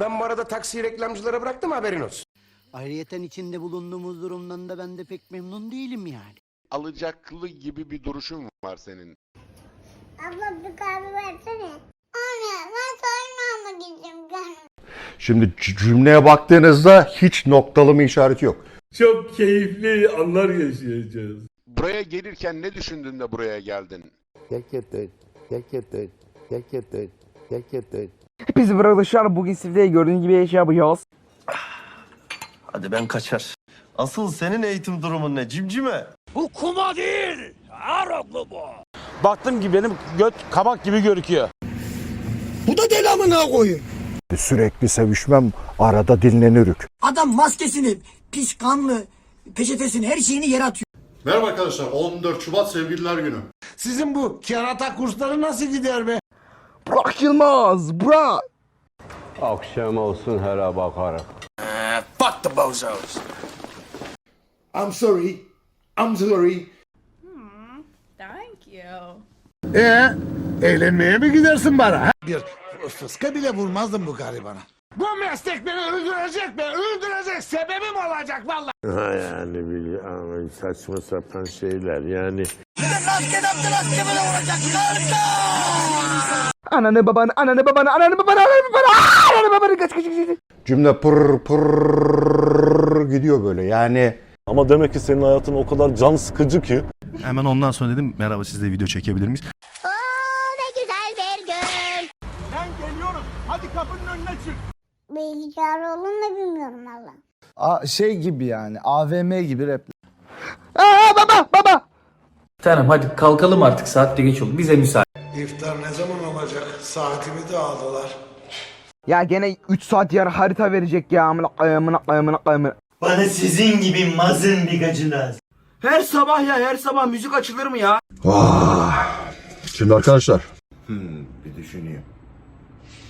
Ben bu arada taksiyi reklamcılara bıraktım, haberin olsun. Ayrıyeten içinde bulunduğumuz durumdan da ben de pek memnun değilim yani. Alacaklı gibi bir duruşun var senin. Abla bir kahve versene. Anne ben sonra almak gideceğim canım. Şimdi cümleye baktığınızda hiç noktalama işareti yok. Çok keyifli anlar yaşayacağız. Buraya gelirken ne düşündün de buraya geldin? Biz burada şu an bugün sizde gördüğünüz gibi şey yapacağız. Hadi ben kaçar. Asıl senin eğitim durumun ne cimcime? Bu kuma değil. Aroklu bu. Baktım ki benim göt kabak gibi görüküyor. Bu da deli amına koyun. Sürekli sevişmem, arada dinlenirük. Adam maskesini, pis kanlı, peçetesini, her şeyini yere atıyor. Merhaba arkadaşlar, 14 Şubat Sevgililer Günü. Sizin bu kerata kursları nasıl gider be? Burak Yılmaz, Burak. Akşam olsun hele bakarım. Fuck the bozos. I'm sorry. Thank you. Eğlenmeye mi gidersin bana? Bir fıska bile vurmazdım bu garibana. Bu meslek beni öldürecek be, öldürecek. Sebebim olacak vallahi. Yani bir saçma sapan şeyler yani. Ananı babanı, ananı babanı, ananı babanı, ananı babanı, ananı babanı, kaç. Cümle pır gidiyor böyle yani. Ama demek ki senin hayatın o kadar can sıkıcı ki. Hemen ondan sonra dedim, merhaba sizle video çekebilir miyiz? Oo ne güzel bir gün. Ben geliyorum. Hadi kapının önüne çık. Bilgisayar olduğunu da bilmiyorum valla. Şey gibi yani AVM gibi rap. Baba. Tamam hadi kalkalım artık, saat de geç oldu, bize müsaade. İftar ne zaman olacak? Saatimi de aldılar. Ya gene 3 saat yarı harita verecek ya. Amına. Bana sizin gibi mazın bir gacı lazım. Her sabah müzik açılır mı ya? Şimdi arkadaşlar. Bir düşüneyim.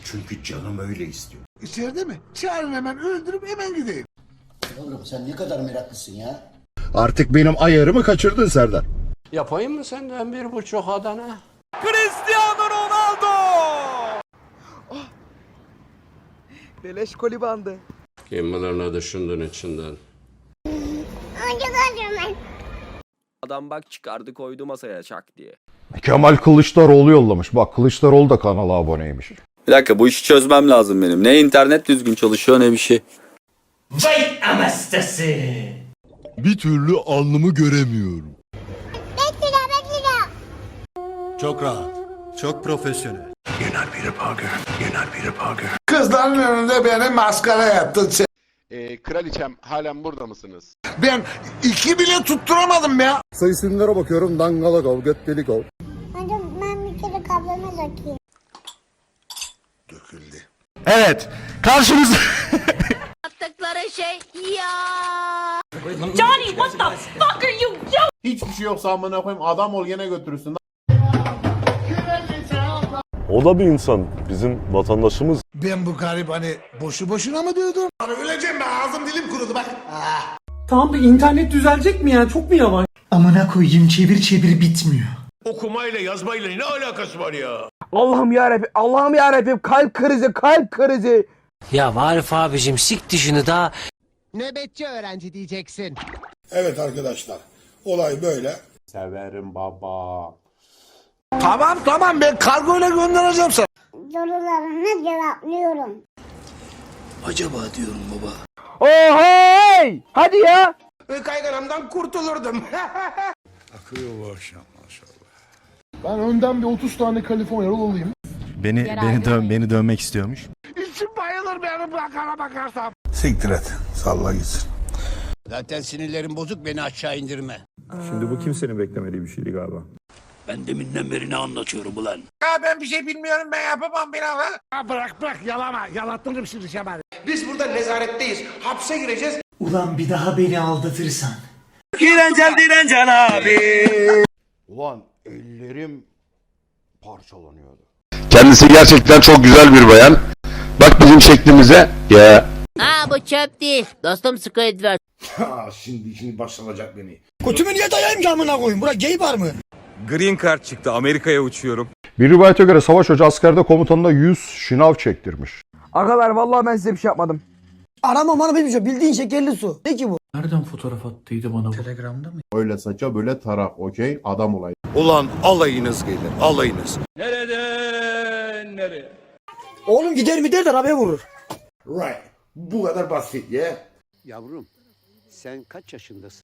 Çünkü canım öyle istiyor. İçeride mi? Çağırın hemen, öldürüp hemen gideyim. Oğlum sen ne kadar meraklısın ya. Artık benim ayarımı kaçırdın Serdar. Yapayım mı senden 1,5 Adana? Cristiano Ronaldo. Beleş koli bandı. Kim bilir ne düşündün içinden? Önce ben. Adam bak çıkardı koydu masaya çak diye. Kemal Kılıçdaroğlu yollamış. Bak Kılıçdaroğlu da kanala aboneymiş. Bir dakika, bu işi çözmem lazım benim. Ne internet düzgün çalışıyor ne bir şey. Vay anastası. Bir türlü alnımı göremiyorum. Bekle. Çok rahat. Çok profesyonel. Kızların önünde beni maskara yaptın sen. Kraliçem halen burada mısınız? Ben 2 bile tutturamadım ya. Sayı isimlere bakıyorum. Dangalakov, Göttelikov. Önce ben bir kere kahveme dökeyim. Döküldü. Evet. Karşınızda. Yaptıkları şey ya. Johnny what the fuck are you doing? Hiçbir şey yoksa amına koyayım, adam ol gene götürürsün. O da bir insan. Bizim vatandaşımız. Ben bu garibanı boşu boşuna mı diyordum? Öleceğim ben, ağzım dilim kurudu bak. Tamam da internet düzelecek mi ya? Çok mu yavaş? Amına koyayım, çevir bitmiyor. Okumayla yazmayla ne alakası var ya? Allah'ım yarabbim, kalp krizi. Ya Arif abicim sik dişini daha. Nöbetçi öğrenci diyeceksin. Evet arkadaşlar, olay böyle. Severim baba. Tamam, ben kargoyla göndereceğim sana. Sorularını cevaplıyorum. Acaba diyorum baba. Oh hey! Hadi ya. Kayganamdan kurtulurdum. Akıyor bu akşam maşallah. Ben önden bir 30 tane Kaliforniya rol alayım. Beni dövmek istiyormuş. İçim bayılır benim bakana bakarsam. Siktir et. Salla gitsin. Zaten sinirlerim bozuk, beni aşağı indirme. Şimdi bu kimsenin beklemediği bir şeydi galiba. Ben deminden beri ne anlatıyorum ulan? Ben bir şey bilmiyorum, ben yapamam biraz. Bırak yalattırırım şimdi Şaban'ı. Biz burada nezaretteyiz, hapse gireceğiz. Ulan bir daha beni aldatırsan. Direncen abi. Ulan ellerim parçalanıyordu. Kendisi gerçekten çok güzel bir bayan. Bak bizim şeklimize. Ya. Bu çöp değil. Dostum Squid ver. Şimdi başlanacak beni. Kötümü niye dayayım ki amına koyayım? Bura gay var mı? Green Card çıktı, Amerika'ya uçuyorum. Bir rivayete göre savaş hoca askerde komutanına 100 şınav çektirmiş. Agalar vallahi ben size bir şey yapmadım. Arama bana bilmiyorum. Bildiğin şekerli su. Ne ki bu? Nereden fotoğraf attıydı bana bu? Telegram'da mı? Öyle saça böyle tarak okey adam olayım. Ulan alayınız gelir alayınız. Oğlum gider mi der de arabaya vurur. Right. Bu kadar basit ya. Yavrum sen kaç yaşındasın?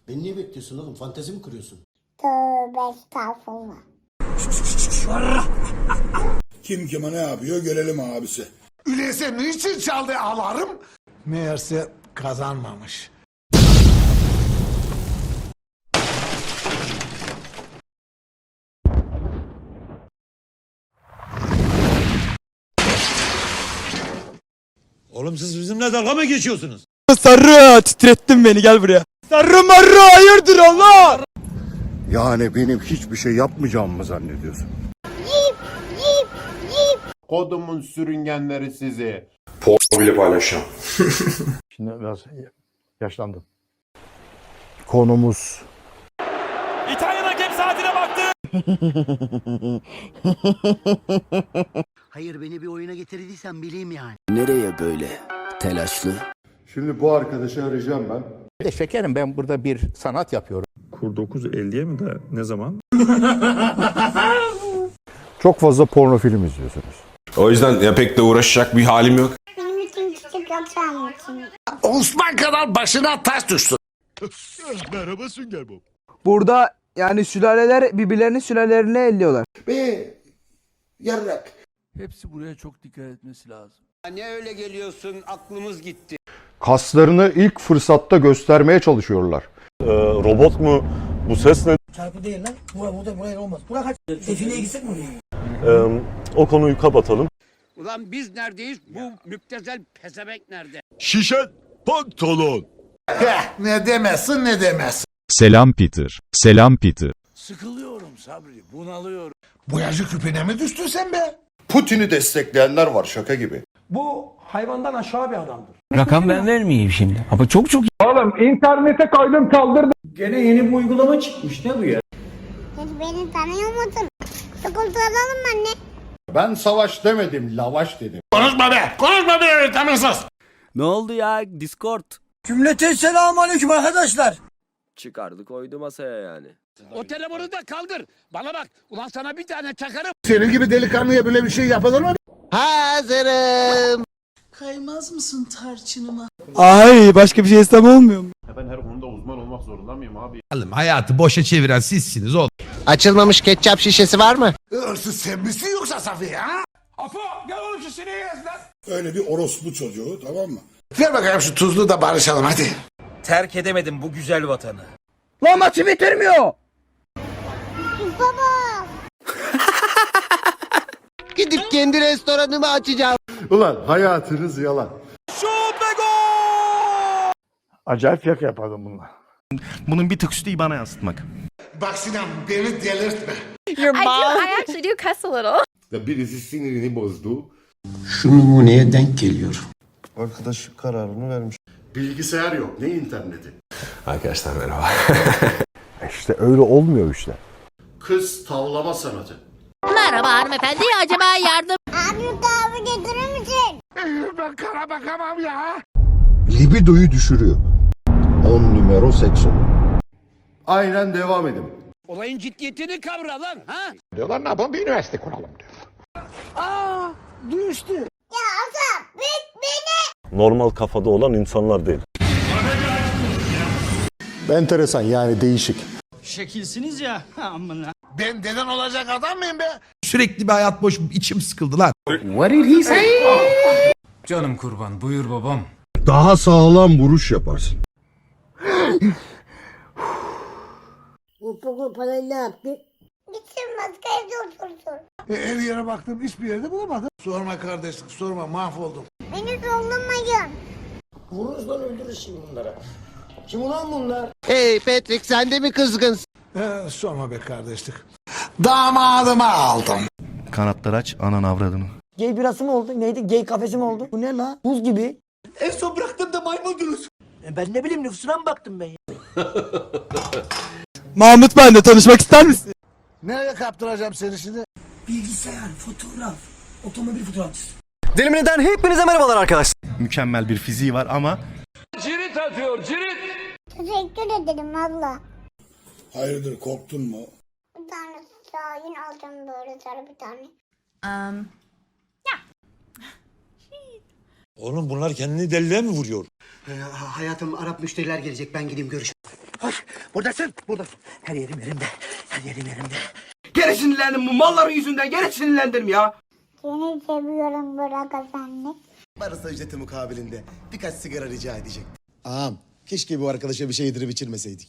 Beni niye bekliyorsun oğlum? Fantezi mi kuruyorsun? Tövbe estağfurullah. Kim kime ne yapıyor görelim abisi. Öyleyse niçin çaldı ağlarım? Meğerse kazanmamış. Oğlum siz bizimle dalga mı geçiyorsunuz? Sarı titrettin beni gel buraya. Sarı marı hayırdır Allah? Yani benim hiçbir şey yapmayacağımı zannediyorsun. Yip yip yip. Kodumun sürüngenleri sizi. Bile paylaşacağım. Şimdi biraz yaşlandım. Konumuz İtalyan hakem saatine baktı. Hayır beni bir oyuna getirdiysen bileyim yani. Nereye böyle telaşlı? Şimdi bu arkadaşı arayacağım ben. Şekerim ben burada bir sanat yapıyorum. Kur 9.50'ye mi de ne zaman? Çok fazla porno film izliyorsunuz. O yüzden ya pek de uğraşacak bir halim yok. Benim için küçük yatağım için. Osman kadar başına taş düştü. Merhaba Sünger Bob. Burada yani sülaleler birbirlerinin sülalelerine elliyorlar. Be yarrak. Hepsi buraya çok dikkat etmesi lazım. Ne öyle geliyorsun aklımız gitti. Kaslarını ilk fırsatta göstermeye çalışıyorlar. Robot mu? Bu ses ne? Çarpı değil lan. Buraya olmaz. Buraya kaç? Defileye gitsek mi? O konuyu kapatalım. Ulan biz neredeyiz? Bu müptezel pezevenk nerede? Şişe pantolon. Ne demesin ne demesin. Selam Peter. Selam Peter. Sıkılıyorum Sabri, bunalıyorum. Boyacı küpüne mi düştün sen be? Putin'i destekleyenler var şaka gibi. Bu hayvandan aşağı bir adamdır. Rakam ben vermeyeyim şimdi. Ama çok Oğlum internete koydum kaldırdım. Gene yeni bir uygulama çıkmış. Ne bu ya? Hiç beni tanıyor musun? Sıkıntı alalım mı anne? Ben savaş demedim lavaş dedim. Konuşma be! Konuşma be öyle tanırsız! Ne oldu ya Discord? Cümleten selamünaleyküm arkadaşlar. Çıkardı koydu masaya yani. O telefonu da kaldır. Bana bak. Ulan sana bir tane çakarım. Senin gibi delikanlıya böyle bir şey yapılır mı? Hazırım. Kaymaz mısın tarçınıma? Ay başka bir şey istem olmuyor mu? Ben her konuda uzman olmak zorunda mıyım abi? Hayatı boşa çeviren sizsiniz oğlum. Açılmamış ketçap şişesi var mı? Hırsız sen misin yoksa Safiye ha? Apo gel oğlum şu sineği yaz lan. Öyle bir orospu çocuğu tamam mı? Ver bakayım şu tuzlu da barışalım hadi. Terk edemedim bu güzel vatanı. Lan maçı bitirmiyor. Baba. Gidip kendi restoranımı açacağım. Ulan hayatınız yalan. Acayip yak yapardım bunlar. Bunun bir tık üstü bana yansıtmak. Bak Sinan beni delirtme. I actually do cuss a little. Ya birisi sinirini bozdu. Şu numuneye denk geliyor. Arkadaş kararını vermiş. Bilgisayar yok ne interneti. Arkadaşlar merhaba. İşte öyle olmuyor işte. Kız tavlama sanatı. Merhaba hanımefendi. Acaba yardım... Abi kahve getirir misin? Ben kara bakamam ya. Libidoyu düşürüyor. 10 numara seks olur. Aynen devam edin. Olayın ciddiyetini kavra lan. Ha? Diyorlar ne yapalım bir üniversite kuralım diyor. Ya Asaf beni. Normal kafada olan insanlar değil. Enteresan yani değişik. Şekilsiniz ya. Amına. Ben deden olacak adam mıyım be? Sürekli bir hayat boş içim sıkıldı lan. Canım kurban buyur babam. Daha sağlam vuruş yaparsın. Bu parayı ne yaptı? Gitsin başka evde otursun. Her yere baktım hiçbir yerde bulamadım. Sorma kardeşlik sorma mahvoldum. Beni zorlamayın. Vururuz lan öldürürüz şimdi bunlara. Kim ulan bunlar? Hey Patrick sen de mi kızgınsın? Sorma be kardeşlik. Damadımı aldım. Kanatları aç anan avradını. Gay birası mı oldu? Neydi? Gay kafesi mi oldu? Bu ne la? Buz gibi. En son bıraktığımda maymundunuz. Ben ne bileyim nüfusuna mı baktım ben ya? Mahmut benle tanışmak ister misin? Nereye kaptıracağım seni şimdi? Bilgisayar, fotoğraf, otomobil fotoğrafçısı. Dilimli'den hepinize merhabalar arkadaşlar. Mükemmel bir fiziği var ama Cirit atıyor cirit. Teşekkür ederim abla. Hayırdır korktun mu? Bir tane şahin alacağım böyle sarı bir tane. Oğlum bunlar kendini deliliğe mi vuruyor? Hayatım Arap müşteriler gelecek ben gideyim görüş. Buradasın. Buradasın. Her yerim yerimde. Her yerim yerimde. Gene sinirlendim bu malların yüzünden. Gene sinirlendim ya. Seni seviyorum Burak Efendi. Varsa ücreti mukabilinde birkaç sigara rica edecektim. Ağam keşke bu arkadaşa bir şey yedirip içirmeseydik.